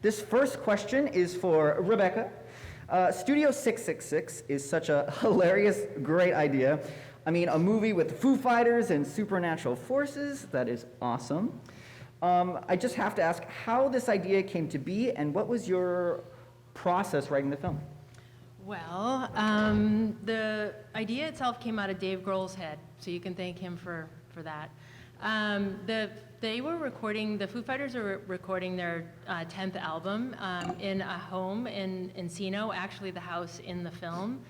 This first question is for Rebecca. Studio 666 is such a hilarious, great idea. I mean, a movie with Foo Fighters and supernatural forces, that is awesome. I just have to ask how this idea came to be and what was your process writing the film? Well, the idea itself came out of Dave Grohl's head, so you can thank him for that. The Foo Fighters are recording their 10th album in a home in Encino, actually the house in the film.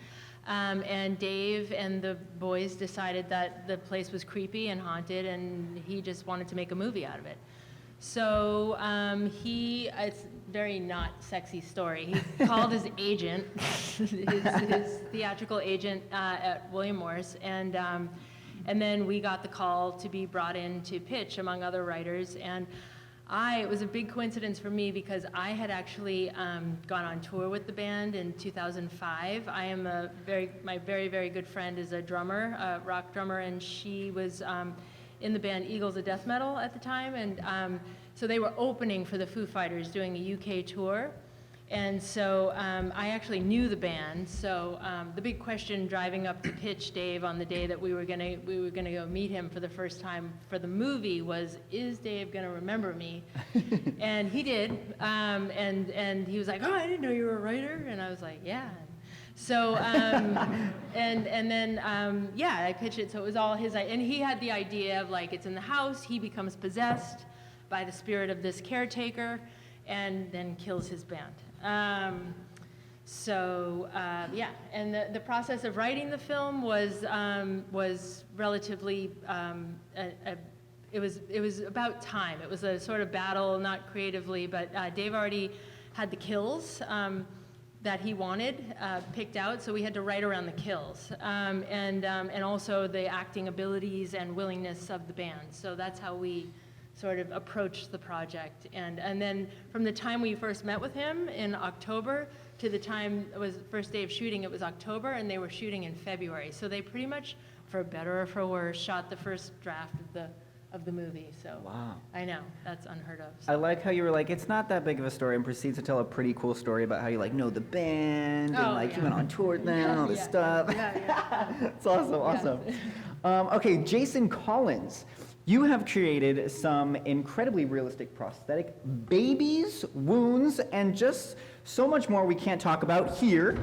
And Dave and the boys decided that the place was creepy and haunted, and he just wanted to make a movie out of it. So it's a very not sexy story. He called his agent, his theatrical agent at William Morris, and then we got the call to be brought in to pitch among other writers. And it was a big coincidence for me because I had actually gone on tour with the band in 2005. My very, very good friend is a drummer, a rock drummer, and she was in the band Eagles of Death Metal at the time, and so they were opening for the Foo Fighters doing a UK tour, and so I actually knew the band. So the big question driving up to pitch Dave on the day that we were gonna go meet him for the first time for the movie was, is Dave gonna remember me? And he did, and he was like, oh, I didn't know you were a writer, and I was like, yeah. So, and then, I pitched it, so it was all his, and he had the idea of like, it's in the house, he becomes possessed by the spirit of this caretaker, and then kills his band. And the process of writing the film was relatively, it was about time. It was a sort of battle, not creatively, but Dave already had the kills, that he wanted picked out, so we had to write around the kills, and also the acting abilities and willingness of the band. So that's how we sort of approached the project. And then from the time we first met with him in October to the time it was first day of shooting, it was October, and they were shooting in February. So they pretty much, for better or for worse, shot the first draft of the movie. So wow. I know, that's unheard of. So. I like how you were like, it's not that big of a story, and proceeds to tell a pretty cool story about how you know the band, and you went on tour with them, and all this stuff. Yeah. It's awesome. Okay, Jason Collins, you have created some incredibly realistic prosthetic babies, wounds, and just so much more we can't talk about here.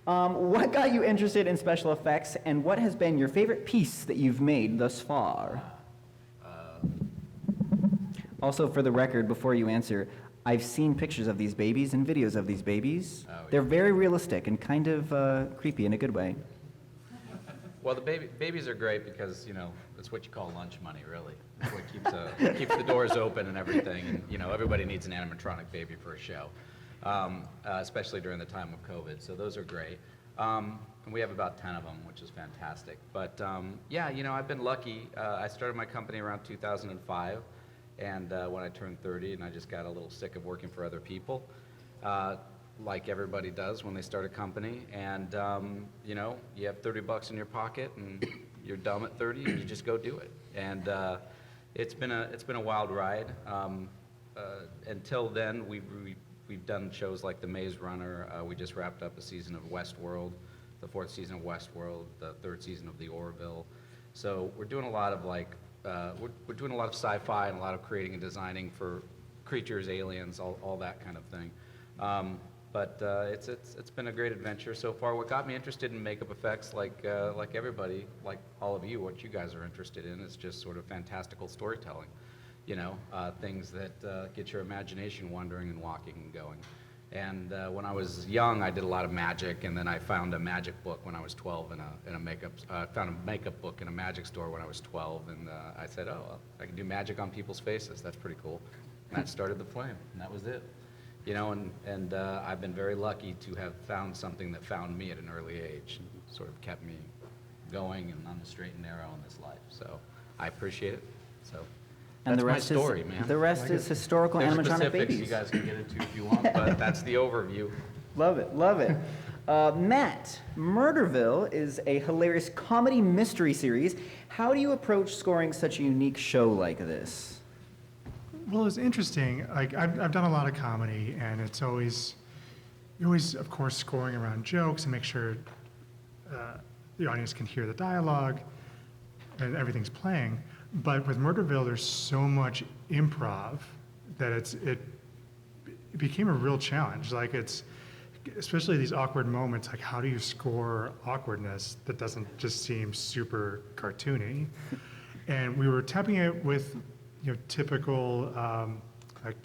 What got you interested in special effects, and what has been your favorite piece that you've made thus far? Also, for the record, before you answer, I've seen pictures of these babies and videos of these babies. Oh, yeah. They're very realistic and kind of creepy in a good way. Well, the babies are great because, that's what you call lunch money, really. That's what keeps the doors open and everything. And, everybody needs an animatronic baby for a show, especially during the time of COVID. So those are great. And we have about 10 of them, which is fantastic. But, I've been lucky. I started my company around 2005. And when I turned 30, and I just got a little sick of working for other people, like everybody does when they start a company. And you have $30 in your pocket, and you're dumb at 30, and you just go do it. And it's been a wild ride. Until then, we've done shows like The Maze Runner. We just wrapped up a season of Westworld, the 4th season of Westworld, the 3rd season of the Orville. So we're doing a lot of we're doing a lot of sci-fi and a lot of creating and designing for creatures, aliens, all that kind of thing. But it's been a great adventure so far. What got me interested in makeup effects, like everybody, like all of you, what you guys are interested in is just sort of fantastical storytelling. Things that get your imagination wandering and walking and going. And when I was young, I did a lot of magic, and then I found a magic book when I was 12 in a makeup. Found a makeup book in a magic store when I was 12, and I said, "Oh, well, I can do magic on people's faces. That's pretty cool." And that started the flame, and that was it. And I've been very lucky to have found something that found me at an early age, and sort of kept me going and on the straight and narrow in this life. So I appreciate it. So. And that's the rest my story, man. The rest is historical There's animatronic specifics babies. you guys can get into if you want, but that's the overview. Love it. Matt, Murderville is a hilarious comedy mystery series. How do you approach scoring such a unique show like this? Well, it's interesting. Like I've done a lot of comedy, and it's always you're always, of course, scoring around jokes and make sure the audience can hear the dialogue and everything's playing. But with Murderville, there's so much improv that it became a real challenge. Like it's especially these awkward moments. Like how do you score awkwardness that doesn't just seem super cartoony? And we were attempting it with typical like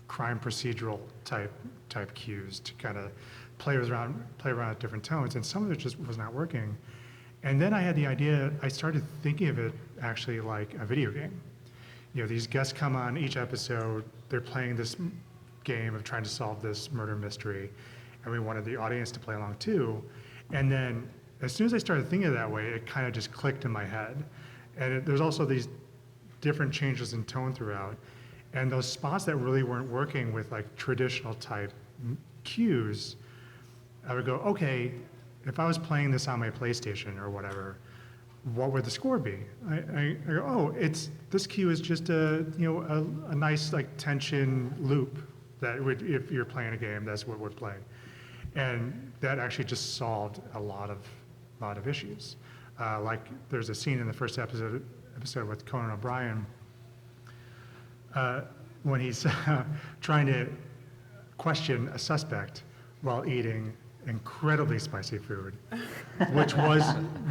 crime procedural type cues to kind of play around with different tones, and some of it just was not working. And then I had the idea. I started thinking of it actually like a video game. These guests come on each episode. They're playing this game of trying to solve this murder mystery, and we wanted the audience to play along too. And then as soon as I started thinking of it that way, it kind of just clicked in my head. And there's also these different changes in tone throughout. And those spots that really weren't working with like traditional type cues, I would go, okay, if I was playing this on my PlayStation or whatever, what would the score be? I go, oh, this cue is just a nice like tension loop that would, if you're playing a game, that's what would play. And that actually just solved a lot of issues. Like there's a scene in the first episode with Conan O'Brien when he's trying to question a suspect while eating incredibly spicy food, which was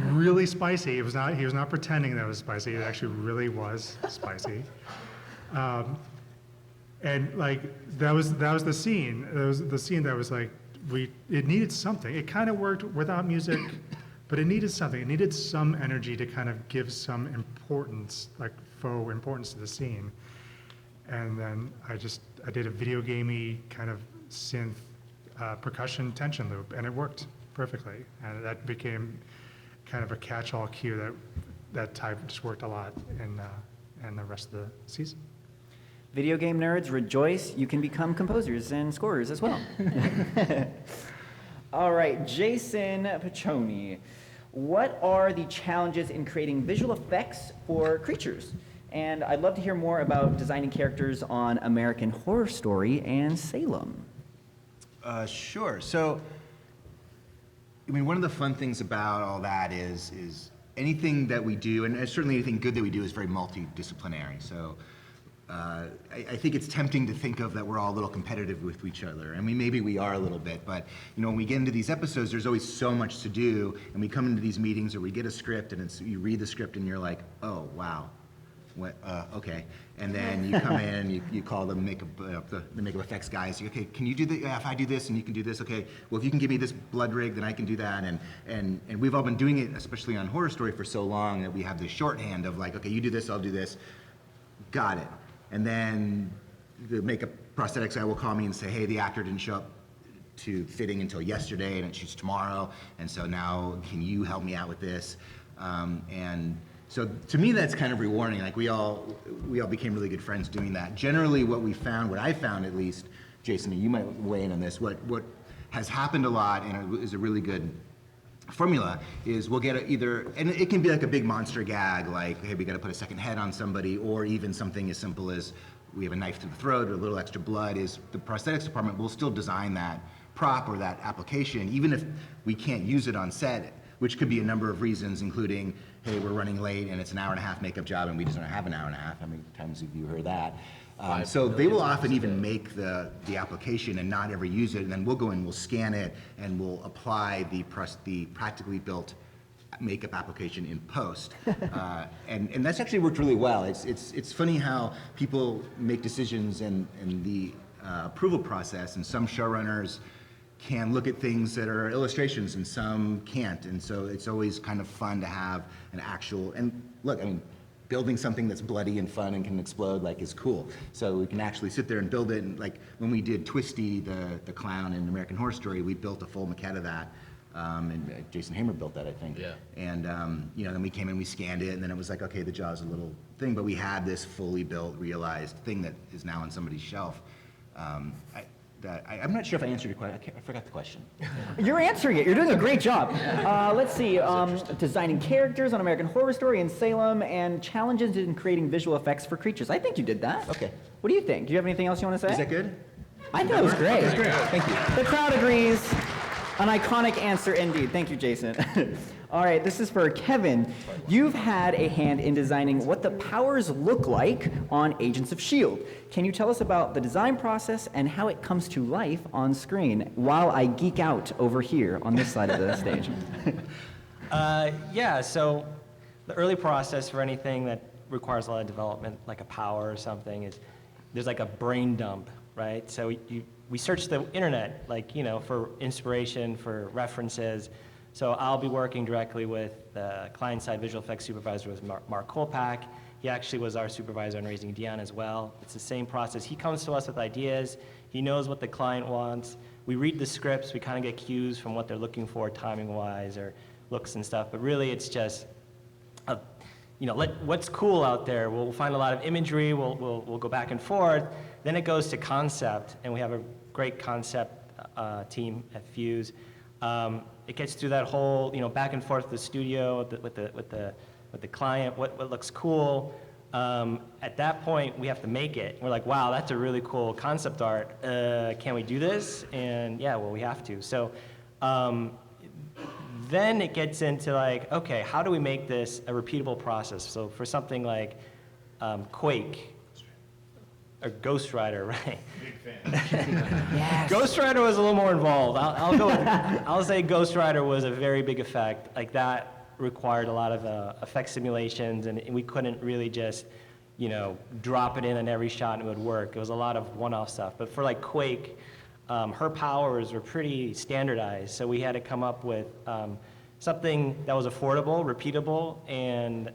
really spicy. He was not pretending that it was spicy. It actually really was spicy. And like that was the scene. It was the scene that was like it needed something. It kind of worked without music. But it needed something. It needed some energy to kind of give some importance, like faux importance to the scene. And then I did a video gamey kind of synth percussion tension loop, and it worked perfectly. And that became kind of a catch-all cue that type just worked a lot in the rest of the season. Video game nerds, rejoice! You can become composers and scorers as well. All right, Jason Piccioni. What are the challenges in creating visual effects for creatures? And I'd love to hear more about designing characters on American Horror Story and Salem. Sure. So, I mean, one of the fun things about all that is anything that we do, and certainly anything good that we do, is very multidisciplinary. So, I think it's tempting to think of that we're all a little competitive with each other. I mean, maybe we are a little bit, but when we get into these episodes, there's always so much to do, and we come into these meetings or we get a script, and you read the script and you're like, oh, wow. What, okay, and then you come in and you call the makeup effects guys. Okay, can you do that? Yeah, if I do this and you can do this, okay. Well, if you can give me this blood rig, then I can do that. And we've all been doing it, especially on Horror Story, for so long that we have this shorthand of like, okay, you do this, I'll do this. Got it. And then the makeup prosthetics guy will call me and say, hey, the actor didn't show up to fitting until yesterday, and it shoots tomorrow. And so now, can you help me out with this? And so to me, that's kind of rewarding. Like we all became really good friends doing that. Generally, what I found at least, Jason, you might weigh in on this. What has happened a lot and is a really good formula is we'll get and it can be like a big monster gag, like, hey, we got to put a second head on somebody, or even something as simple as we have a knife to the throat or a little extra blood. Is the prosthetics department will still design that prop or that application, even if we can't use it on set, which could be a number of reasons, including, hey, we're running late and it's an hour-and-a-half makeup job and we just don't have an hour-and-a-half. How many times have you heard that? So they will often even make the application and not ever use it, and then we'll go in, we'll scan it, and we'll apply the practically built makeup application in post. And that's actually worked really well. It's funny how people make decisions in the approval process, and some showrunners can look at things that are illustrations and some can't, and so it's always kind of fun to have an actual, and look, I mean, building something that's bloody and fun and can explode is cool. So we can actually sit there and build it, and like when we did Twisty, the clown in American Horror Story, we built a full maquette of that, and Jason Hamer built that, I think. Yeah. And then we came in, we scanned it, and then it was like, okay, the jaw's a little thing, but we had this fully built, realized thing that is now on somebody's shelf. that I'm not sure if I answered your question. I forgot the question. You're answering it. You're doing a great job. Let's see. Designing characters on American Horror Story and Salem, and challenges in creating visual effects for creatures. I think you did that. Okay. What do you think? Do you have anything else you want to say? Is that good? I think it was great. Okay, great. Thank you. The crowd agrees. An iconic answer indeed. Thank you, Jason. All right, this is for Kevin. You've had a hand in designing what the powers look like on Agents of S.H.I.E.L.D. Can you tell us about the design process and how it comes to life on screen while I geek out over here on this side of the stage? Yeah, so the early process for anything that requires a lot of development, like a power or something, is there's like a brain dump, right? So we search the internet, like, for inspiration, for references. So I'll be working directly with the client-side visual effects supervisor with Mark Kolpak. He actually was our supervisor on Raising Dion as well. It's the same process. He comes to us with ideas. He knows what the client wants. We read the scripts. We kind of get cues from what they're looking for timing-wise or looks and stuff. But really, it's just, what's cool out there. We'll find a lot of imagery. We'll go back and forth. Then it goes to concept, and we have a great concept team at Fuse. It gets through that whole, back and forth with the studio, with the client, what looks cool. At that point, we have to make it. We're like, wow, that's a really cool concept art. Can we do this? And yeah, well, we have to. So then it gets into like, okay, how do we make this a repeatable process? So for something like Quake, or Ghost Rider, right? Big fan. Yes. Ghost Rider was a little more involved. I'll say Ghost Rider was a very big effect. Like that required a lot of effect simulations, and we couldn't really just, drop it in on every shot and it would work. It was a lot of one-off stuff. But for like Quake, her powers were pretty standardized, so we had to come up with something that was affordable, repeatable, and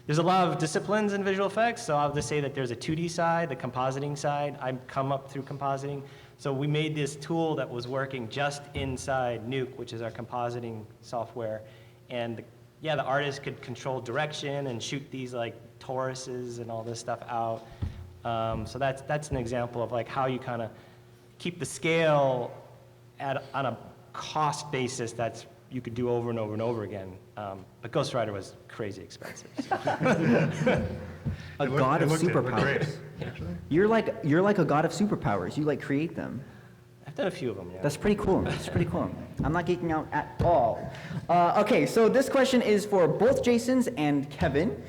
there's a lot of disciplines in visual effects, so I'll just say that there's a 2D side, the compositing side. I've come up through compositing. So we made this tool that was working just inside Nuke, which is our compositing software. And the artist could control direction and shoot these like toruses and all this stuff out. So that's an example of like how you kind of keep the scale on a cost basis that's you could do over and over and over again. But Ghost Rider was crazy expensive. A god of It looked superpowers. great, actually. You're like a god of superpowers. You like create them. I've done a few of them, yeah. That's pretty cool. That's pretty cool. I'm not geeking out at all. Okay, so this question is for both Jasons and Kevin.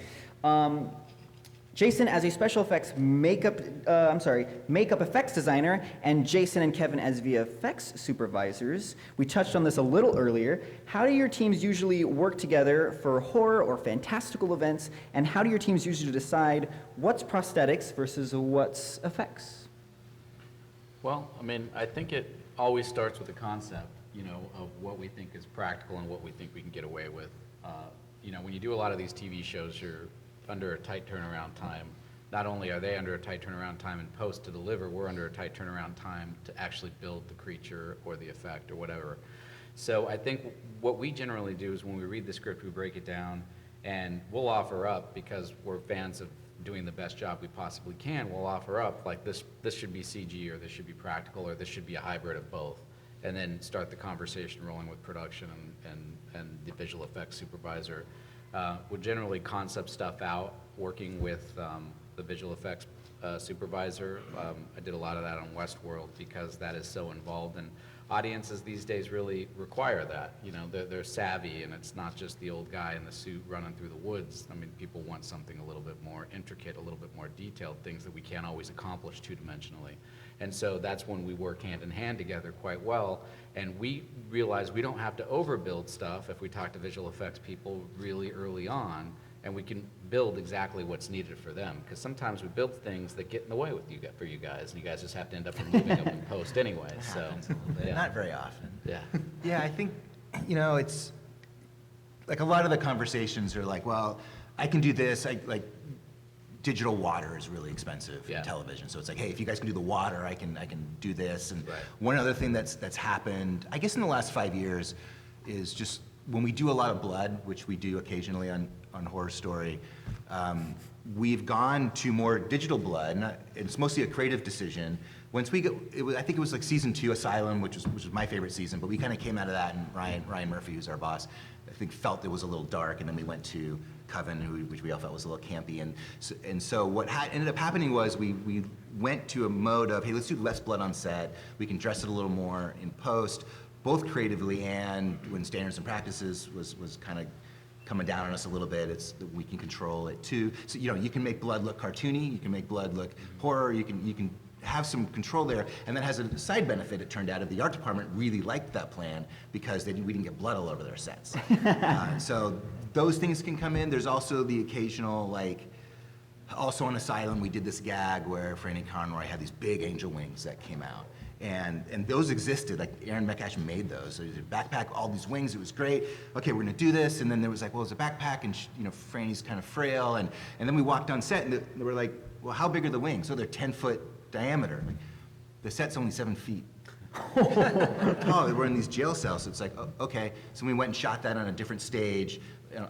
Jason as a special effects makeup effects designer, and Jason and Kevin as VFX supervisors. We touched on this a little earlier. How do your teams usually work together for horror or fantastical events, and how do your teams usually decide what's prosthetics versus what's effects? Well, I think it always starts with the concept, of what we think is practical and what we think we can get away with. When you do a lot of these TV shows, you're under a tight turnaround time. Not only are they under a tight turnaround time in post to deliver, we're under a tight turnaround time to actually build the creature or the effect or whatever. So I think what we generally do is when we read the script, we break it down, and we'll offer up, because we're fans of doing the best job we possibly can, we'll offer up, like, this should be CG, or this should be practical, or this should be a hybrid of both, and then start the conversation rolling with production and the visual effects supervisor. We'll generally concept stuff out, working with the visual effects supervisor. I did a lot of that on Westworld because that is so involved, and audiences these days really require that. They're savvy, and it's not just the old guy in the suit running through the woods. People want something a little bit more intricate, a little bit more detailed, things that we can't always accomplish two-dimensionally. And so that's when we work hand in hand together quite well, and we realize we don't have to overbuild stuff if we talk to visual effects people really early on, and we can build exactly what's needed for them. Because sometimes we build things that get in the way for you guys, and you guys just have to end up removing them in post anyway. So, Happens a little bit. yeah. Not very often. Yeah. Yeah, I think, it's like a lot of the conversations are like, well, I can do this. Digital water is really expensive Yeah. in television. So it's like, hey, if you guys can do the water, I can do this. And Right. one other thing that's happened, I guess in the last 5 years, is just when we do a lot of blood, which we do occasionally on Horror Story, we've gone to more digital blood. It's mostly a creative decision. Once we go, I think it was like season 2, Asylum, which was my favorite season, but we kind of came out of that, and Ryan Murphy, who's our boss, I think felt it was a little dark, and then we went to Coven, which we all felt was a little campy, and so what ended up happening was we went to a mode of, hey, let's do less blood on set, we can dress it a little more in post, both creatively and when standards and practices was kind of coming down on us a little bit, we can control it too. So, you can make blood look cartoony, you can make blood look horror, you can have some control there, and that has a side benefit, it turned out, of the art department really liked that plan because we didn't get blood all over their sets. So those things can come in. There's also the occasional, also on Asylum, we did this gag where Franny Conroy had these big angel wings that came out. And those existed, like Aaron Mekash made those. So he did backpack, all these wings, it was great. Okay, we're gonna do this, and then there was like, well, it's a backpack, and Franny's kind of frail, and then we walked on set, and they were like, well, how big are the wings? So they're 10-foot diameter. Like, the set's only 7 feet. Oh, we're in these jail cells, so it's like, oh, okay. So we went and shot that on a different stage,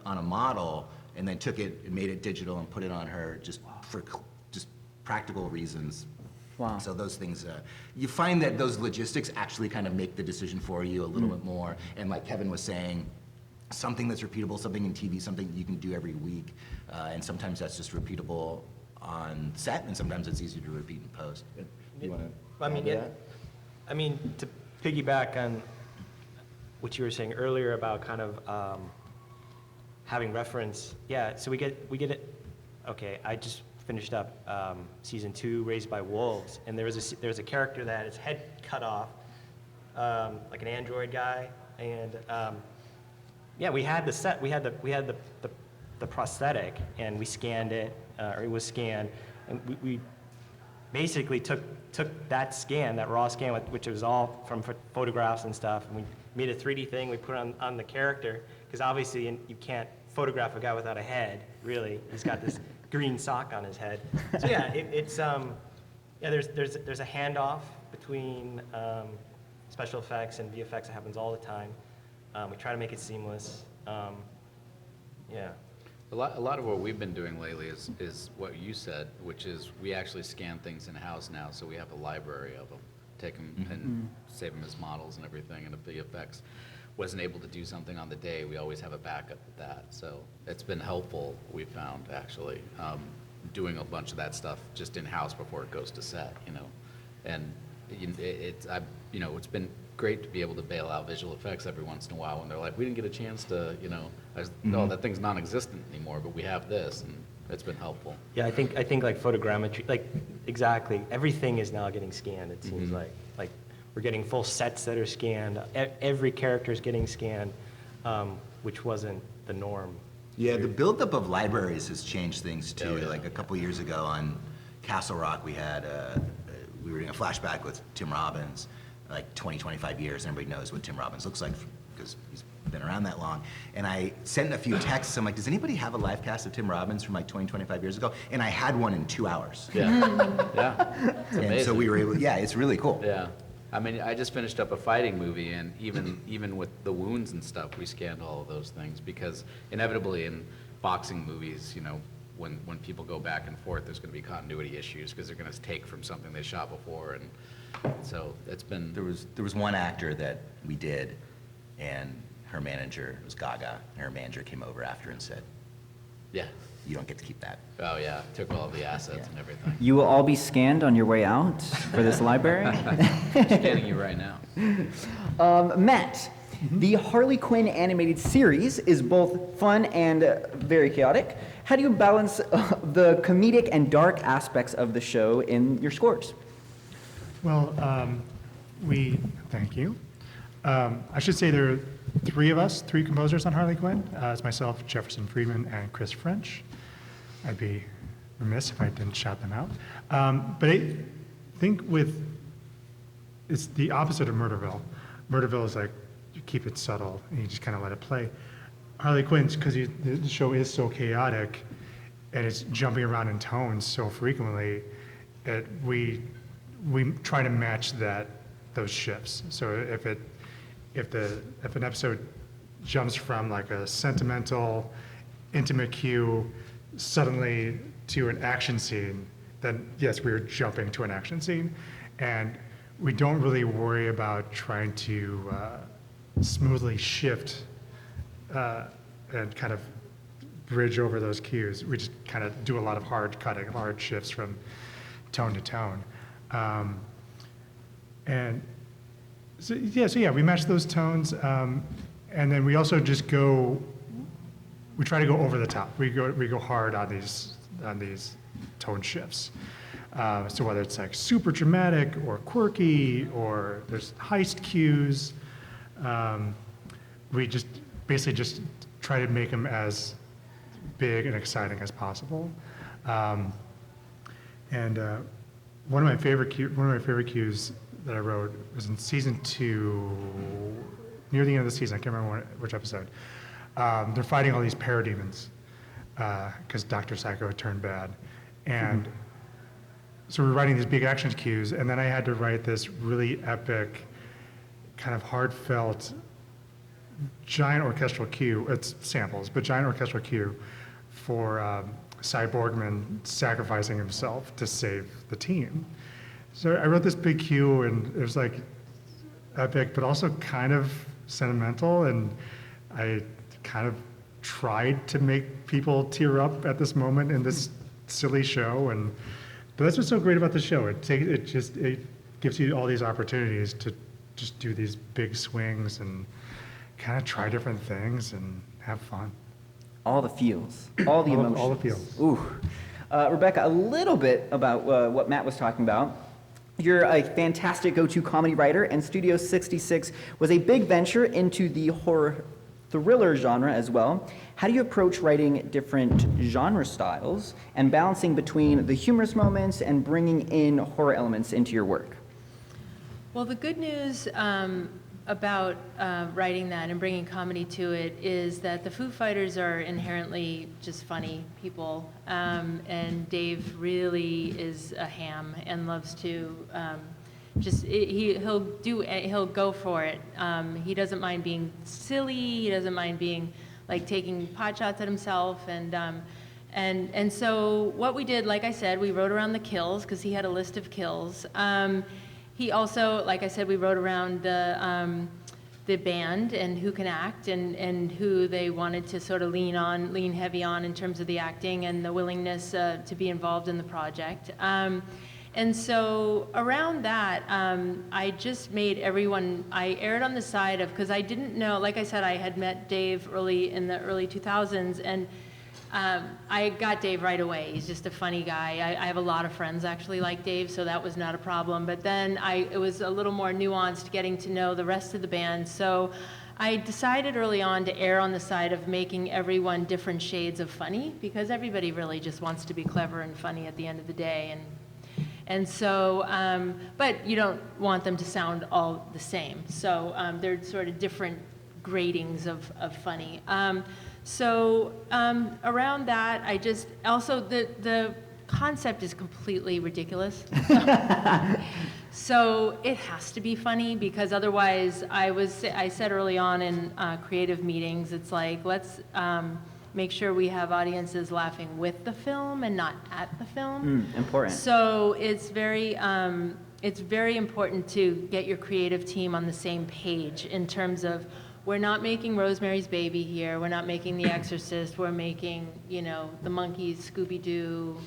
on a model, and then took it and made it digital and put it on her just for just practical reasons. Wow. So those things, you find that those logistics actually kind of make the decision for you a little bit more. And like Kevin was saying, something that's repeatable, something in TV, something you can do every week. And sometimes that's just repeatable on set, and sometimes it's easier to repeat in post. You want to to piggyback on what you were saying earlier about kind of having reference, yeah, so we get it, okay, I just finished up season 2, Raised by Wolves, and there was a character that had his head cut off, like an android guy, and yeah, we had the set, we had the prosthetic, and we scanned it, or it was scanned, and we basically took that scan, that raw scan, which was all from photographs and stuff, and we made a 3D thing, we put it on the character, because obviously you can't photograph a guy without a head, really. He's got this green sock on his head. So yeah, there's a handoff between special effects and VFX that happens all the time. We try to make it seamless. Yeah. A lot of what we've been doing lately is what you said, which is we actually scan things in-house now, so we have a library of them. Take them and save them as models and everything, and if the effects wasn't able to do something on the day, we always have a backup of that. So it's been helpful, we found, actually, doing a bunch of that stuff just in-house before it goes to set, And it's been great to be able to bail out visual effects every once in a while when they're like, we didn't get a chance to, no, that thing's non-existent anymore, but we have this, and it's been helpful. Yeah, I think like photogrammetry, like exactly, everything is now getting scanned, it seems like we're getting full sets that are scanned, every character is getting scanned, which wasn't the norm. Yeah, the buildup of libraries has changed things too. Yeah. Like a couple years ago on Castle Rock, we were doing a flashback with Tim Robbins, like 20, 25 years, and everybody knows what Tim Robbins looks like because he's been around that long. And I sent a few texts, I'm like, does anybody have a live cast of Tim Robbins from like 20, 25 years ago? And I had one in 2 hours. Yeah, yeah, it's amazing. And so we were able, yeah, it's really cool. Yeah. I mean, I just finished up a fighting movie, and even with the wounds and stuff, we scanned all of those things, because inevitably in boxing movies, when people go back and forth, there's going to be continuity issues because they're going to take from something they shot before, and so it's been. There was one actor that we did, and her manager was Gaga, and her manager came over after and said, Yeah. you don't get to keep that. Oh yeah, took all the assets and everything. You will all be scanned on your way out for this library. Scanning you right now. Matt, the Harley Quinn animated series is both fun and very chaotic. How do you balance the comedic and dark aspects of the show in your scores? Well, thank you. I should say there are 3 of us, 3 composers on Harley Quinn. It's myself, Jefferson Friedman, and Chris French. I'd be remiss if I didn't shout them out. But I think it's the opposite of Murderville. Murderville is like, you keep it subtle and you just kind of let it play. Harley Quinn, because the show is so chaotic and it's jumping around in tones so frequently, we try to match those shifts. So if an episode jumps from like a sentimental, intimate cue suddenly to an action scene, then yes, we are jumping to an action scene. And we don't really worry about trying to smoothly shift and kind of bridge over those cues. We just kind of do a lot of hard cutting, hard shifts from tone to tone. And so yeah, we match those tones. And then we also just we try to go over the top. We go hard on these tone shifts. So whether it's like super dramatic or quirky or there's heist cues, we just basically just try to make them as big and exciting as possible. And one of my favorite cues that I wrote was in season 2, near the end of the season. I can't remember which episode. They're fighting all these parademons because Dr. Psycho had turned bad. And so we're writing these big action cues, and then I had to write this really epic, kind of heartfelt, giant orchestral cue. It's samples, but giant orchestral cue for Cyborgman sacrificing himself to save the team. So I wrote this big cue, and it was like epic, but also kind of sentimental, and I kind of tried to make people tear up at this moment in this silly show, but that's what's so great about the show. It gives you all these opportunities to just do these big swings and kind of try different things and have fun. All the feels, all the emotions. All the feels. Ooh. Rebecca, a little bit about what Matt was talking about. You're a fantastic go-to comedy writer, and Studio 66 was a big venture into the horror thriller genre as well. How do you approach writing different genre styles and balancing between the humorous moments and bringing in horror elements into your work? Well, the good news about writing that and bringing comedy to it is that the Foo Fighters are inherently just funny people, and Dave really is a ham and loves to he'll go for it. He doesn't mind being silly. He doesn't mind being like taking pot shots at himself, and so what we did, like I said, we wrote around the kills because he had a list of kills. He also, like I said, we wrote around the band and who can act and who they wanted to sort of lean heavy on in terms of the acting and the willingness to be involved in the project. And so around that, I just made everyone, I erred on the side of, because I didn't know, like I said, I had met Dave in the early 2000s, and I got Dave right away. He's just a funny guy. I have a lot of friends actually like Dave, so that was not a problem. But then it was a little more nuanced getting to know the rest of the band. So I decided early on to err on the side of making everyone different shades of funny, because everybody really just wants to be clever and funny at the end of the day. And so, but you don't want them to sound all the same. So they're sort of different gradings of funny. So around that, I just, also the concept is completely ridiculous. So it has to be funny, because otherwise I said early on in creative meetings, it's like, let's make sure we have audiences laughing with the film and not at the film. Important. So it's very important to get your creative team on the same page in terms of, we're not making Rosemary's Baby here, we're not making The Exorcist, we're making, The Monkees, Scooby-Doo,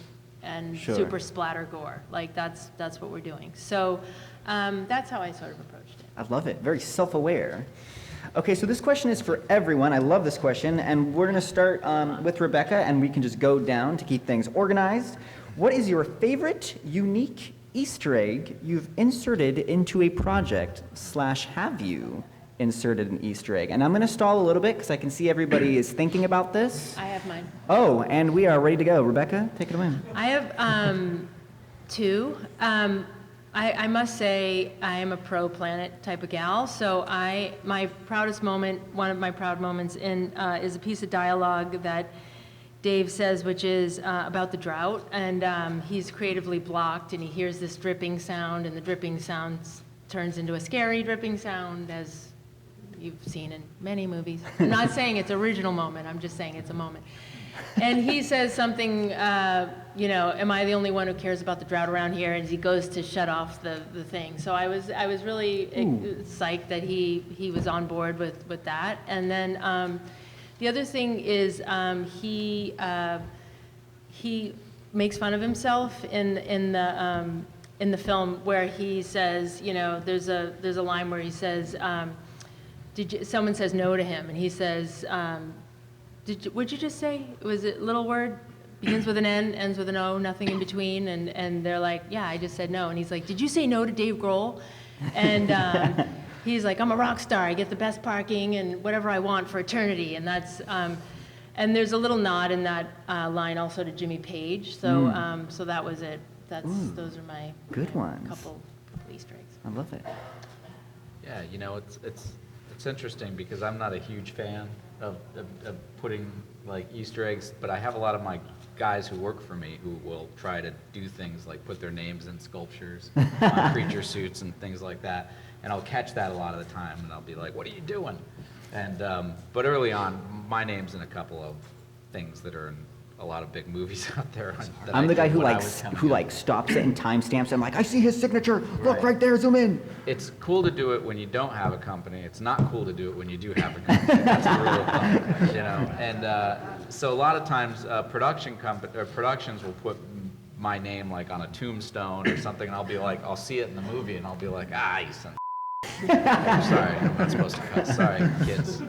and Sure. super splatter gore. Like that's what we're doing. So that's how I sort of approached it. I love it. Very self-aware. Okay, so this question is for everyone. I love this question, and we're going to start with Rebecca, and we can just go down to keep things organized. What is your favorite unique Easter egg you've inserted into a project / have you inserted an Easter egg? And I'm going to stall a little bit because I can see everybody is thinking about this. I have mine. Oh, and we are ready to go. Rebecca, take it away. I have two. I must say I am a pro-planet type of gal, so my proudest moment, one of my proud moments is a piece of dialogue that Dave says, which is about the drought, and he's creatively blocked, and he hears this dripping sound, and the dripping sound turns into a scary dripping sound, as you've seen in many movies. I'm not saying it's original moment, I'm just saying it's a moment. And he says something, am I the only one who cares about the drought around here? And he goes to shut off the thing. So I was really psyched that he was on board with that. And then the other thing is he makes fun of himself in the film where he says, there's a line where he says, someone says no to him, and he says, what'd you just say? Was it little word? Begins with an N, ends with an O, nothing in between. And they're like, yeah, I just said no. And he's like, did you say no to Dave Grohl? And he's like, I'm a rock star. I get the best parking and whatever I want for eternity. And that's, and there's a little nod in that line also to Jimmy Page. So, so that was it. Those are my Good ones. couple Easter eggs. I love it. Yeah, it's interesting because I'm not a huge fan of putting like Easter eggs, but I have a lot of my guys who work for me who will try to do things like put their names in sculptures on creature suits and things like that, and I'll catch that a lot of the time, and I'll be like, "What are you doing?" And but early on, my name's in a couple of things that are in a lot of big movies out there. I'm the guy who stops it and timestamps. I'm like, I see his signature. Look right there. Zoom in. It's cool to do it when you don't have a company. It's not cool to do it when you do have a company. That's the rule of thumb, And so a lot of times, productions will put my name like on a tombstone or something, and I'll be like, I'll see it in the movie, and I'll be like, you son of I'm sorry, I'm not supposed to cut. Sorry, kids.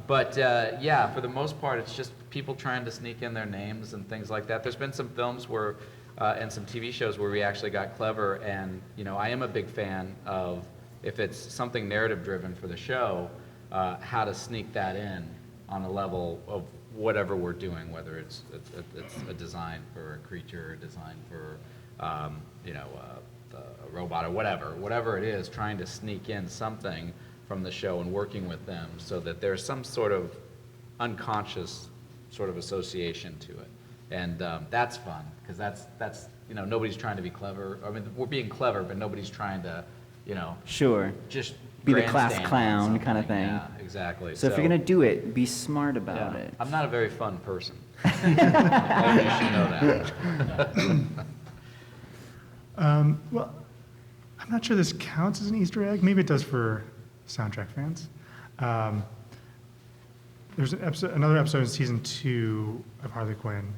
But for the most part, it's just people trying to sneak in their names and things like that. There's been some films where, and some TV shows where we actually got clever, and I am a big fan of, if it's something narrative-driven for the show, how to sneak that in on a level of whatever we're doing, whether it's a design for a creature, a design for, a robot or whatever it is, trying to sneak in something from the show and working with them so that there's some sort of unconscious sort of association to it. And that's fun, because that's nobody's trying to be clever. I mean, we're being clever, but nobody's trying to, Sure. just Be the class grandstand on clown kind of something. thing. Yeah, exactly. So if you're gonna do it, be smart about it. I'm not a very fun person. You should know that. Well, I'm not sure this counts as an Easter egg. Maybe it does for soundtrack fans. There's another episode in season 2 of Harley Quinn.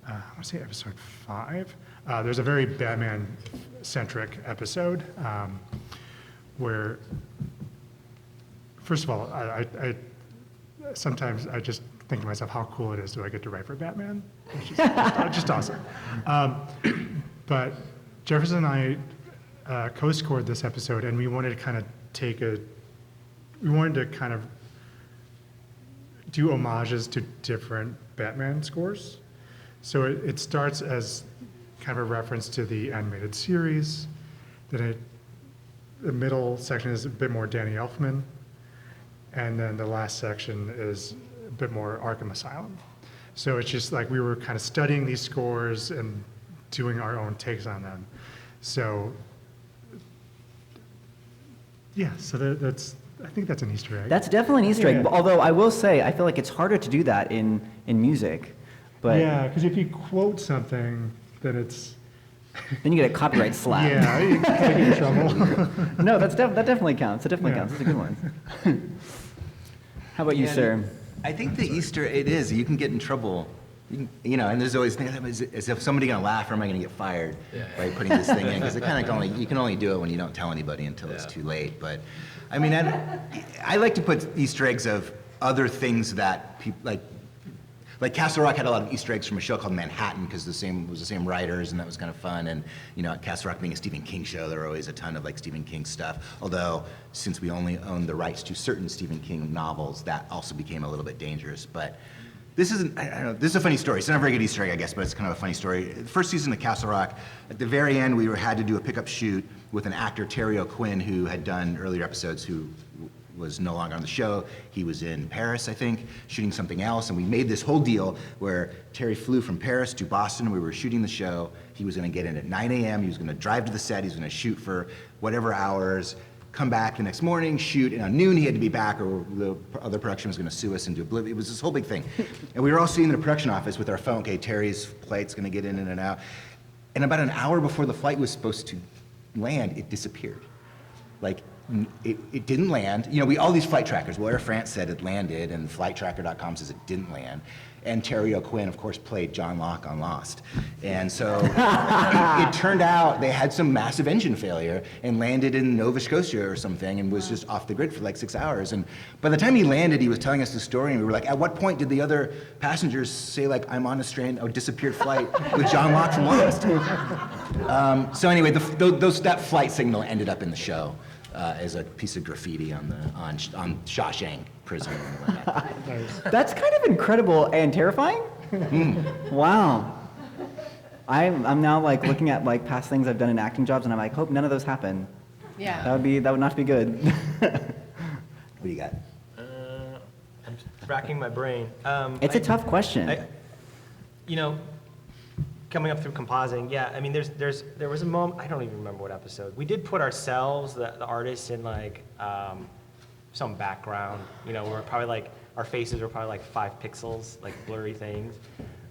I want to say episode 5. There's a very Batman-centric episode where, first of all, I sometimes I just think to myself how cool it is do I get to write for Batman, which is just awesome. But Jefferson and I co-scored this episode, and we wanted to kind of do homages to different Batman scores. So it starts as kind of a reference to the animated series. Then the middle section is a bit more Danny Elfman, and then the last section is a bit more Arkham Asylum. So it's just like we were kind of studying these scores and doing our own takes on them. So yeah, so I think that's an Easter egg. That's definitely an Easter egg. Yeah. Although I will say, I feel like it's harder to do that in music. But Yeah, because if you quote something, then it's then you get a copyright slap. yeah, you get in trouble. No, that definitely counts. That definitely counts. That's a good one. How about you, Yeah, sir? I think the Easter, it is, you can get in trouble. And there's always, is if somebody gonna laugh or am I gonna get fired by putting this thing in? Because you can only do it when you don't tell anybody until it's too late. But I mean, I like to put Easter eggs of other things that people, like Castle Rock had a lot of Easter eggs from a show called Manhattan because it was the same writers, and that was kind of fun. And Castle Rock being a Stephen King show, there were always a ton of Stephen King stuff. Although since we only own the rights to certain Stephen King novels, that also became a little bit dangerous. But this isn't, I don't know, this is a funny story. It's not a very good Easter egg, I guess, but it's kind of a funny story. The first season of Castle Rock, at the very end, we had to do a pickup shoot with an actor, Terry O'Quinn, who had done earlier episodes, who was no longer on the show. He was in Paris, I think, shooting something else, and we made this whole deal where Terry flew from Paris to Boston. We were shooting the show. He was gonna get in at 9 a.m. He was gonna drive to the set. He was gonna shoot for whatever hours, come back the next morning, shoot, and on noon he had to be back or the other production was gonna sue us into oblivion. It was this whole big thing. And we were all sitting in the production office with our phone, okay, Terry's flight's gonna get in and out. And about an hour before the flight was supposed to land, it disappeared. Like, it didn't land. You know, all these flight trackers, well, Air France said it landed, and flighttracker.com says it didn't land. And Terry O'Quinn, of course, played John Locke on Lost. And so it turned out they had some massive engine failure and landed in Nova Scotia or something and was just off the grid for like 6 hours. And by the time he landed, he was telling us the story, and we were like, at what point did the other passengers say, like, I'm on a disappeared flight with John Locke from Lost? So anyway, that flight signal ended up in the show as a piece of graffiti on Shawshank Prison. That's kind of incredible and terrifying. Wow. I'm now like looking at like past things I've done in acting jobs, and I'm like, hope none of those happen. Yeah. That would not be good. What do you got? I'm racking my brain. It's a tough question. You know, coming up through compositing, yeah, I mean, there was a moment, I don't even remember what episode. We did put ourselves, the artists, in like some background. You know, we're probably like, our faces were probably like 5 pixels, like blurry things.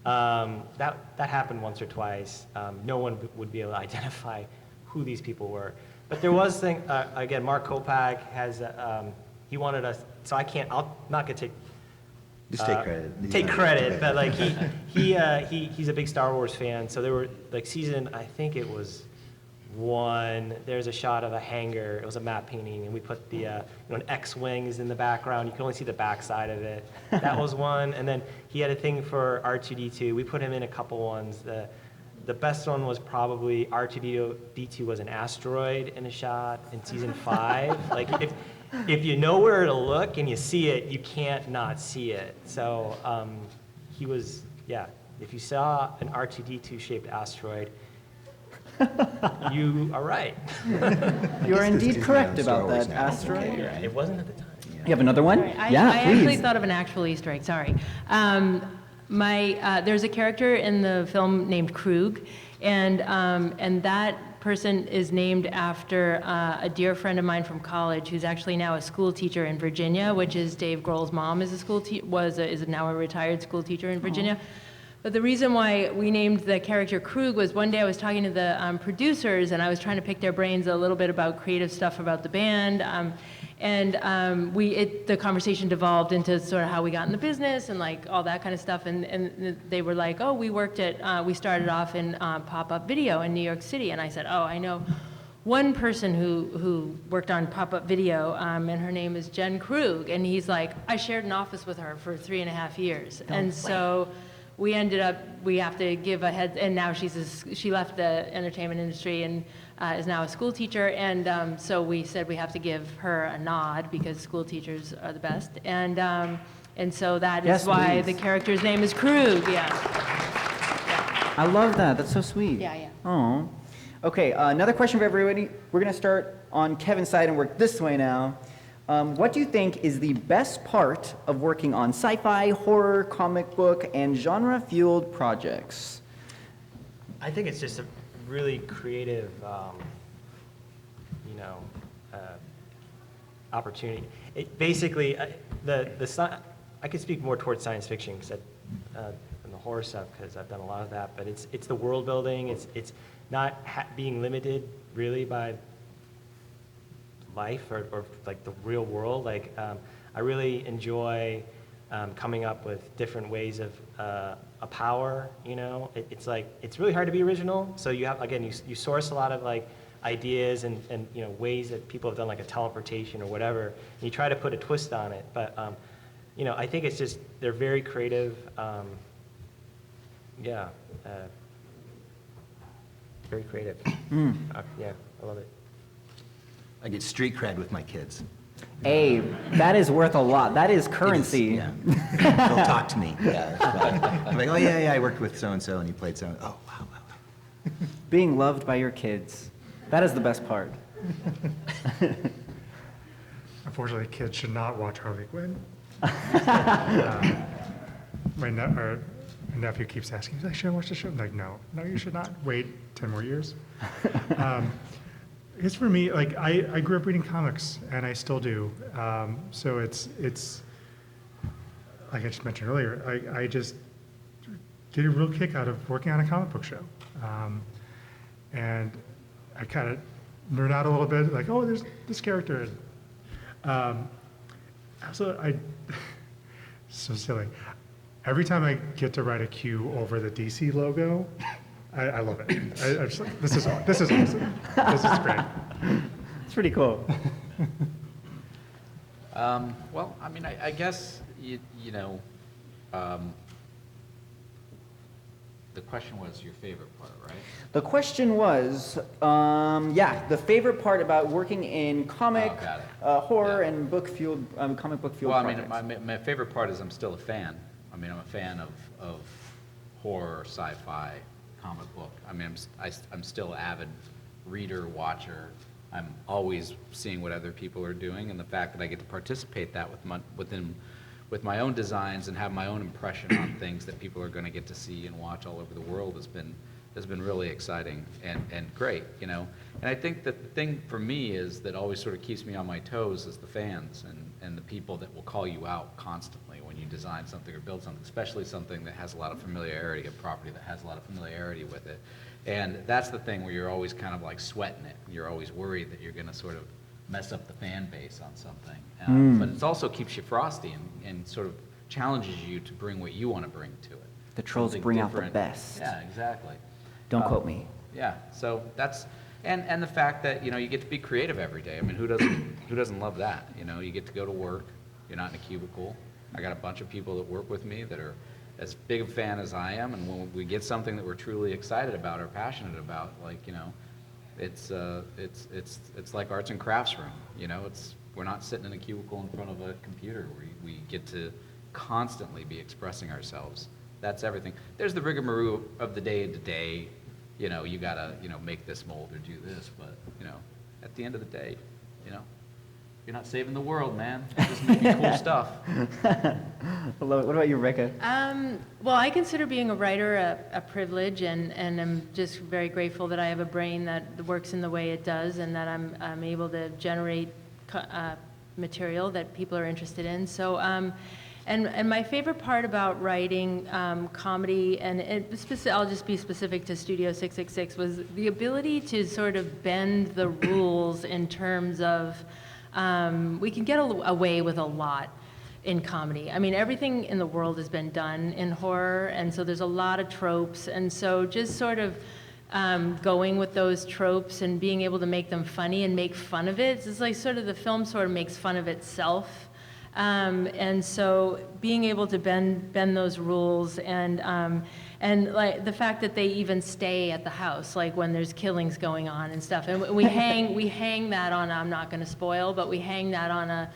That happened once or twice. No one would be able to identify who these people were. But there was thing, again, Mark Kopak has, he wanted us, so I'm not gonna take Just take credit. Take credit, but like he's a big Star Wars fan. So there were like season, I think it was 1. There's a shot of a hangar. It was a matte painting, and we put the an X-wing is in the background. You can only see the backside of it. That was one. And then he had a thing for R2D2. We put him in a couple ones. The best one was probably R2D2 was an asteroid in a shot in season 5. Like if you know where to look and you see it, you can't not see it. So he was, yeah, if you saw an R2D2 shaped asteroid, you are right. You are indeed correct Star about Wars that, now. Astro. Okay, you're right. It wasn't at the time. You have another one? I Yeah, actually please. thought of an actual Easter egg, sorry. There's a character in the film named Krug, and that person is named after a dear friend of mine from college who's actually now a school teacher in Virginia, which is Dave Grohl's mom is is now a retired school teacher in Virginia. But the reason why we named the character Krug was one day I was talking to the producers, and I was trying to pick their brains a little bit about creative stuff about the band. The conversation devolved into sort of how we got in the business and like all that kind of stuff. And they were like, oh, we started off in pop-up video in New York City. And I said, oh, I know one person who worked on pop-up video, and her name is Jen Krug. And he's like, I shared an office with her for 3.5 years. So we ended up, we have to give a head, and now she left the entertainment industry and is now a school teacher, and so we said we have to give her a nod because school teachers are the best, and so that is Yes, why please. the character's name is Krug, yeah. I love that. That's so sweet. Yeah, yeah. Oh. Okay, another question for everybody. We're going to start on Kevin's side and work this way now. What do you think is the best part of working on sci-fi, horror, comic book, and genre-fueled projects? I think it's just a really creative, opportunity. It basically, I could speak more towards science fiction than the horror stuff because I've done a lot of that. But it's the world building. It's not being limited really by life or like the real world. Like I really enjoy coming up with different ways of a power. You know, it's like it's really hard to be original. So you have again you source a lot of like ideas and ways that people have done like a teleportation or whatever. And you try to put a twist on it, but I think it's just they're very creative. Very creative. Yeah, I love it. I get street cred with my kids. Hey, that is worth a lot. That is currency. It is, yeah. They'll talk to me. Yeah. I'm like, oh yeah, I worked with so-and-so and he played so. Oh, wow. Being loved by your kids. That is the best part. Unfortunately, kids should not watch Harley Quinn. My nephew keeps asking, he's like, should I watch the show? I'm like, no, you should not. Wait 10 more years. I guess for me, like, I grew up reading comics, and I still do. So it's like I just mentioned earlier, I just get a real kick out of working on a comic book show. And I kind of nerd out a little bit, like, oh, there's this character. Also, so silly. Every time I get to write a Q over the DC logo, I love it. I'm just like, this is awesome. This is great. It's pretty cool. Well, I mean, I guess, you know, the question was your favorite part, right? The question was, the favorite part about working in comic, Oh, got it. horror, Yeah. and book-fueled, comic book-fueled Well, I mean, projects. my favorite part is I'm still a fan. I mean, I'm a fan of horror, sci-fi, comic book. I mean, I'm still an avid reader, watcher. I'm always seeing what other people are doing, and the fact that I get to participate that with my own designs and have my own impression on things that people are going to get to see and watch all over the world has been really exciting and great, you know. And I think that the thing for me is that always sort of keeps me on my toes is the fans and the people that will call you out constantly when you design something or build something, especially something that has a lot of familiarity, a property that has a lot of familiarity with it. And that's the thing where you're always kind of like sweating it. You're always worried that you're going to sort of mess up the fan base on something. But it also keeps you frosty and sort of challenges you to bring what you want to bring to it. The trolls Something bring out the different. best. Yeah, exactly. Don't quote me. Yeah, so that's, and the fact that, you know, you get to be creative every day. I mean, who doesn't love that? You know, you get to go to work, you're not in a cubicle. I got a bunch of people that work with me that are as big a fan as I am, and when we get something that we're truly excited about or passionate about, like, you know, it's like arts and crafts room, you know, we're not sitting in a cubicle in front of a computer. We get to constantly be expressing ourselves. That's everything. There's the rigmarole of the day-to-day, you know, you gotta, you know, make this mold or do this, but, you know, at the end of the day, you know, you're not saving the world, man. You're just making cool stuff. I love it. What about you, Rebecca? Well, I consider being a writer a privilege, and I'm just very grateful that I have a brain that works in the way it does, and that I'm able to generate material that people are interested in. So, and my favorite part about writing comedy, and I'll just be specific to Studio 666, was the ability to sort of bend the rules in terms of we can get away with a lot in comedy. I mean, everything in the world has been done in horror, and so there's a lot of tropes, and so just sort of going with those tropes and being able to make them funny and make fun of it. It's like sort of the film sort of makes fun of itself. And so being able to bend those rules and like the fact that they even stay at the house, like when there's killings going on and stuff. And we hang that on, I'm not going to spoil, but we hang that on a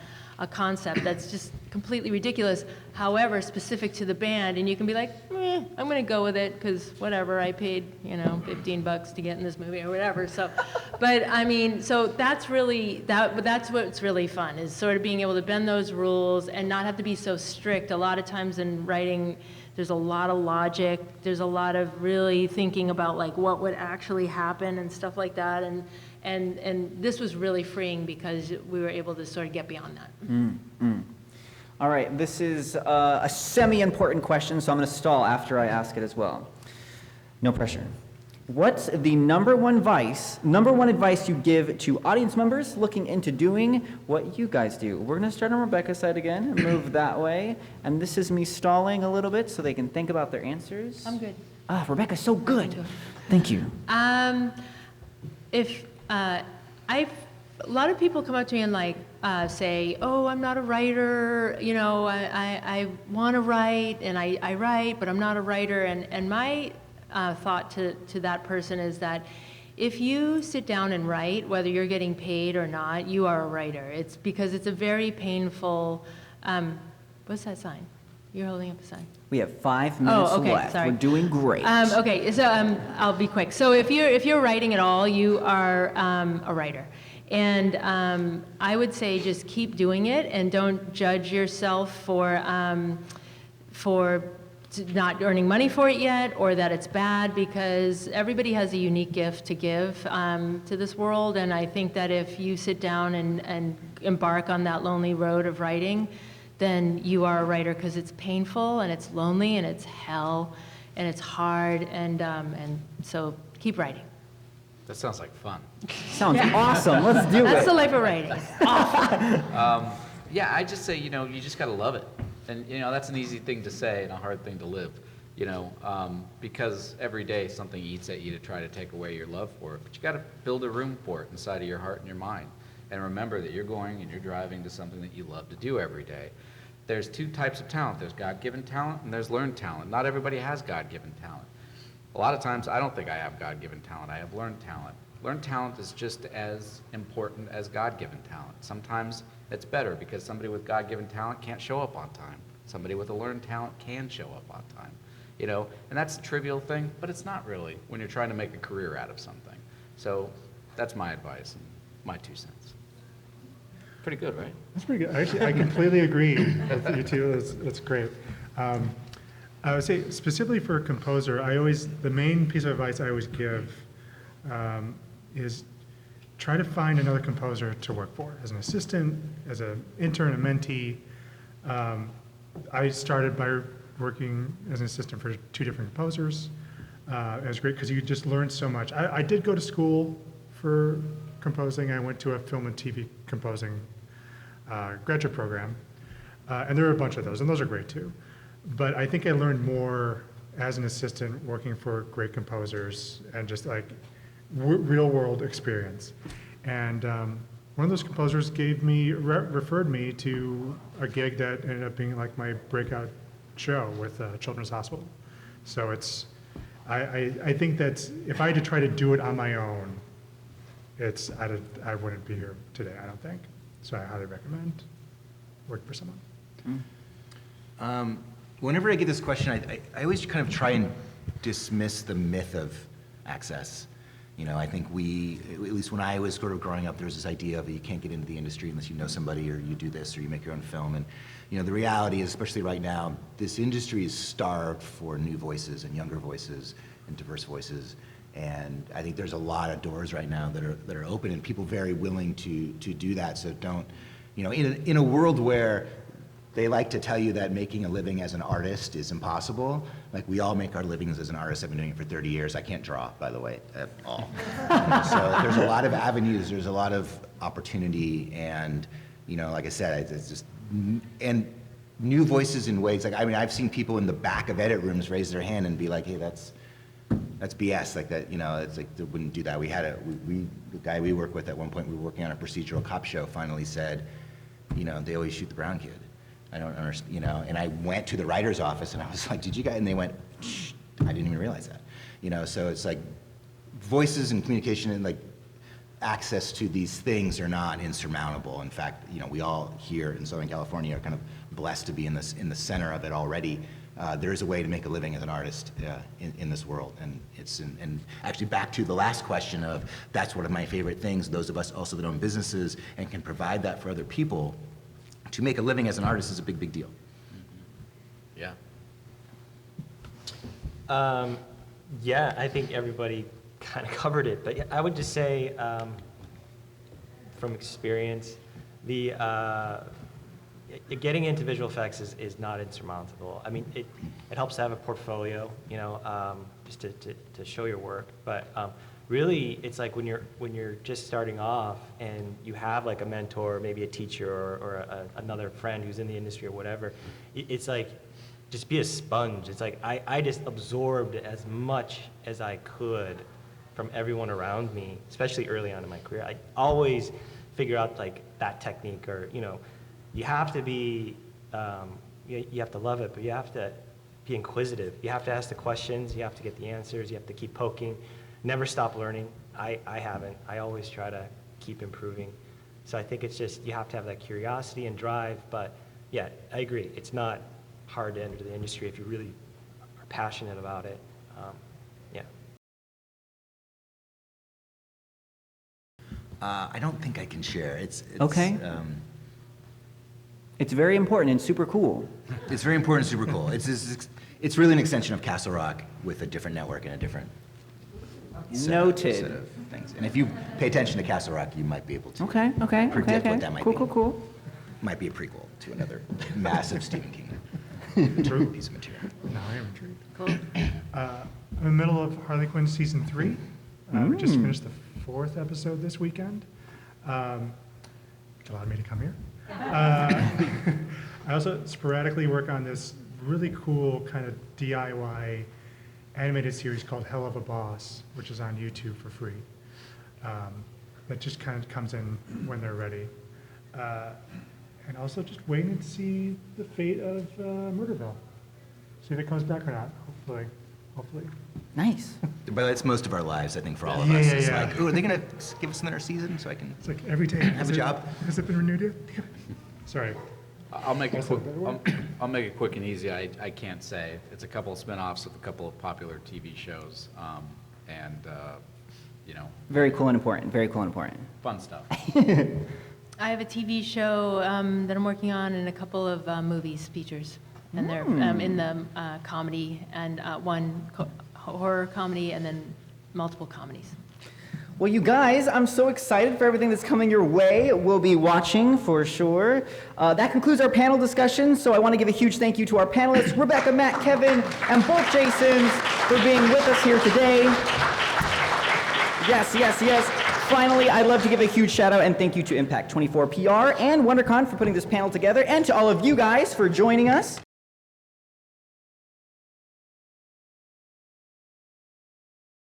concept that's just completely ridiculous, however, specific to the band, and you can be like, I'm going to go with it, because whatever, I paid, you know, $15 to get in this movie or whatever, so, but I mean, so that's really, that's what's really fun, is sort of being able to bend those rules and not have to be so strict. A lot of times in writing, there's a lot of logic, there's a lot of really thinking about like what would actually happen and stuff like that, and this was really freeing because we were able to sort of get beyond that. All right, this is a semi-important question, so I'm going to stall after I ask it as well. No pressure. What's the number one advice you give to audience members looking into doing what you guys do? We're going to start on Rebecca's side again and move that way. And this is me stalling a little bit so they can think about their answers. I'm good. Ah, Rebecca's so good. Thank you. A lot of people come up to me and like say, oh, I'm not a writer, you know, I want to write and I write, but I'm not a writer. And my thought to that person is that if you sit down and write, whether you're getting paid or not, you are a writer. It's because it's a very painful, what's that sign? You're holding up a sign. We have 5 minutes left. Sorry. We're doing great. Okay, so I'll be quick. So if you're writing at all, you are a writer. And I would say just keep doing it and don't judge yourself for not earning money for it yet, or that it's bad, because everybody has a unique gift to give to this world. And I think that if you sit down and embark on that lonely road of writing, then you are a writer, because it's painful and it's lonely and it's hell and it's hard. And so keep writing. That sounds like fun. Sounds awesome. Let's do That's it. the life of writing. Yeah, I just say, you just got to love it. And, that's an easy thing to say and a hard thing to live, because every day something eats at you to try to take away your love for it. But you got to build a room for it inside of your heart and your mind. And remember that you're going and you're driving to something that you love to do every day. There's two types of talent. There's God-given talent and there's learned talent. Not everybody has God-given talent. A lot of times I don't think I have God-given talent. I have learned talent. Learned talent is just as important as God-given talent. Sometimes it's better because somebody with God-given talent can't show up on time. Somebody with a learned talent can show up on time. And that's a trivial thing, but it's not really when you're trying to make a career out of something. So that's my advice and my 2 cents. Pretty good, right? That's pretty good. Actually, I completely agree with you two. That's great. I would say specifically for a composer, the main piece of advice I always give is try to find another composer to work for, as an assistant, as an intern, a mentee. I started by working as an assistant for 2 different composers. It was great because you just learn so much. I did go to school for composing. I went to a film and TV composing graduate program, and there were a bunch of those, and those are great too. But I think I learned more as an assistant working for great composers and just like real world experience. And one of those composers referred me to a gig that ended up being like my breakout show with Children's Hospital. So I think that if I had to try to do it on my own, I wouldn't be here today, I don't think. So I highly recommend working for someone. Whenever I get this question, I always kind of try and dismiss the myth of access. I think at least when I was sort of growing up, there was this idea of you can't get into the industry unless you know somebody or you do this or you make your own film. And, the reality is, especially right now, this industry is starved for new voices and younger voices and diverse voices. And I think there's a lot of doors right now that are open and people very willing to do that. So don't, in a world where they like to tell you that making a living as an artist is impossible. Like, we all make our livings as an artist. I've been doing it for 30 years. I can't draw, by the way, at all. So there's a lot of avenues. There's a lot of opportunity. And, like I said, it's just, and new voices in ways. Like, I've seen people in the back of edit rooms raise their hand and be like, hey, that's BS. Like that, it's like they wouldn't do that. The guy we work with at one point, we were working on a procedural cop show, finally said, they always shoot the brown kid. I don't understand, and I went to the writer's office and I was like, did you guys, and they went, shh, I didn't even realize that. So it's like voices and communication and like access to these things are not insurmountable. In fact, we all here in Southern California are kind of blessed to be in the center of it already. There is a way to make a living as an artist in this world. And and actually back to the last question of, that's one of my favorite things, those of us also that own businesses and can provide that for other people. To make a living as an artist is a big, big deal. Yeah. Yeah, I think everybody kind of covered it, but yeah, I would just say, from experience, getting into visual effects is not insurmountable. It helps to have a portfolio, just to show your work, but really, it's like when you're just starting off and you have like a mentor, maybe a teacher or another friend who's in the industry or whatever, it's like, just be a sponge. It's like, I just absorbed as much as I could from everyone around me, especially early on in my career. I always figure out like that technique, or, you have to be, you have to love it, but you have to be inquisitive. You have to ask the questions, you have to get the answers, you have to keep poking. Never stop learning. I haven't. I always try to keep improving. So I think it's just, you have to have that curiosity and drive, but yeah, I agree. It's not hard to enter the industry if you really are passionate about it. Yeah. I don't think I can share. It's Okay. It's very important and super cool. It's very important, super cool. it's really an extension of Castle Rock with a different network and a different Noted. set of things. And if you pay attention to Castle Rock, you might be able to predict what that might Cool, be. cool, cool. Might be a prequel to another massive Stephen King piece of material. Now I am intrigued. Cool. I'm in the middle of Harley Quinn Season 3. We just finished the 4th episode this weekend, which allowed me to come here. I also sporadically work on this really cool kind of DIY animated series called Hell of a Boss, which is on YouTube for free. That just kind of comes in when they're ready. And also just waiting to see the fate of Murderville. See if it comes back or not, hopefully. Nice. But that's most of our lives, I think, for all of Yeah, us. yeah, It's yeah. like, oh, are they going to give us another season so I can It's like every day. have a job? Has it been renewed yet? Sorry. I'll make it That's quick. a better word. I'll make it quick and easy. I can't say. It's a couple of spin-offs of a couple of popular TV shows, and you know, Very cool and important. Very cool and important. fun stuff. I have a TV show that I'm working on and a couple of movies, features. And they're in the comedy and one horror comedy and then multiple comedies. Well, you guys, I'm so excited for everything that's coming your way. We'll be watching for sure. That concludes our panel discussion, so I want to give a huge thank you to our panelists, Rebecca, Matt, Kevin, and both Jasons for being with us here today. Yes, yes, yes. Finally, I'd love to give a huge shout out and thank you to Impact 24 PR and WonderCon for putting this panel together, and to all of you guys for joining us.